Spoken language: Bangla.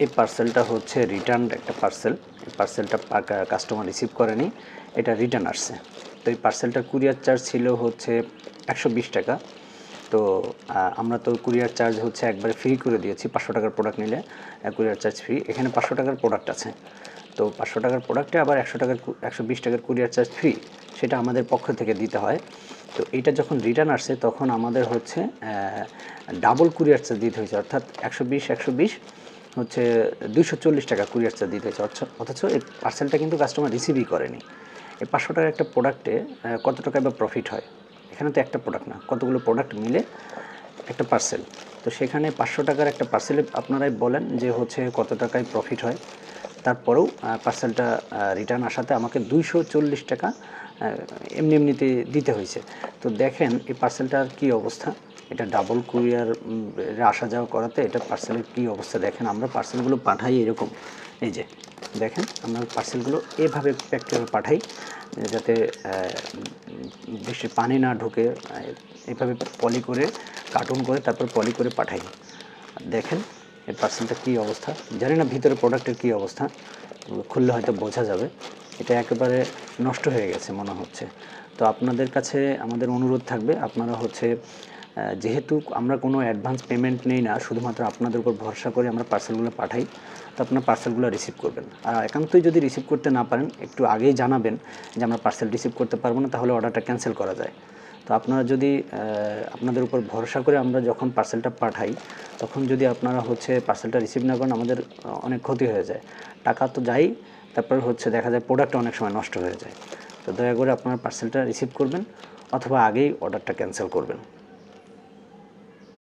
এই পার্সেলটা হচ্ছে রিটার্নড একটা পার্সেল। এই পার্সেলটা কাস্টমার রিসিভ করেনি, এটা রিটার্ন আসছে। তো এই পার্সেলটার কুরিয়ার চার্জ ছিল হচ্ছে 120 টাকা। তো আমরা তো কুরিয়ার চার্জ হচ্ছে একবারে ফ্রি করে দিয়েছি। 500 টাকার প্রোডাক্ট নিলে কুরিয়ার চার্জ ফ্রি। এখানে 500 টাকার প্রোডাক্ট আছে, তো 500 টাকার প্রোডাক্টে আবার 120 টাকার কুরিয়ার চার্জ ফ্রি, সেটা আমাদের পক্ষ থেকে দিতে হয়। তো এটা যখন রিটার্ন আসছে তখন আমাদের হচ্ছে ডাবল কুরিয়ার চার্জ দিতে হয়েছে, অর্থাৎ 120 হচ্ছে 240 টাকা কুরিয়ার চার্জ দিতে হয়েছে। অথচ এই পার্সেলটা কিন্তু কাস্টমার রিসিভই করেনি। এই 500 টাকার একটা প্রোডাক্টে কত টাকা বা প্রফিট হয়? এখানে তো একটা প্রোডাক্ট না, কতগুলো প্রোডাক্ট মিলে একটা পার্সেল। তো সেখানে 500 টাকার একটা পার্সেলে আপনারাই বলেন যে হচ্ছে কত টাকায় প্রফিট হয়। তারপরেও পার্সেলটা রিটার্ন আসাতে আমাকে 240 টাকা এমনিতে দিতে হয়েছে। তো দেখেন এই পার্সেলটার কী অবস্থা। এটা ডাবল কুরিয়ার আসা যাওয়া করাতে এটা পার্সেলের কী অবস্থা দেখেন। আমরা পার্সেলগুলো পাঠাই এরকম, এই যে দেখেন আমরা পার্সেলগুলো এভাবে প্যাক করে পাঠাই যাতে বেশি পানি না ঢুকে, এভাবে পলি করে কার্টুন করে তারপর পলি করে পাঠাই। দেখেন এই পার্সেলটা কী অবস্থা, জানি না ভিতরে প্রোডাক্টের কী অবস্থা, খুললে হয়তো বোঝা যাবে। এটা একেবারে নষ্ট হয়ে গেছে মনে হচ্ছে। তো আপনাদের কাছে আমাদের অনুরোধ থাকবে, আপনারা হচ্ছে যেহেতু আমরা কোনো অ্যাডভান্স পেমেন্ট নেই না, শুধুমাত্র আপনাদের উপর ভরসা করে আমরা পার্সেলগুলো পাঠাই, তো আপনার পার্সেলগুলো রিসিভ করবেন। আর একান্তই যদি রিসিভ করতে না পারেন একটু আগেই জানাবেন যে আমরা পার্সেল রিসিভ করতে পারবো না, তাহলে অর্ডারটা ক্যান্সেল করা যায়। তো আপনারা যদি আপনাদের উপর ভরসা করে আমরা যখন পার্সেলটা পাঠাই তখন যদি আপনারা হচ্ছে পার্সেলটা রিসিভ না করেন, আমাদের অনেক ক্ষতি হয়ে যায়। টাকা তো যাই, তারপর হচ্ছে দেখা যায় প্রোডাক্টটা অনেক সময় নষ্ট হয়ে যায়। তো দয়া করে আপনারা পার্সেলটা রিসিভ করবেন অথবা আগেই অর্ডারটা ক্যান্সেল করবেন।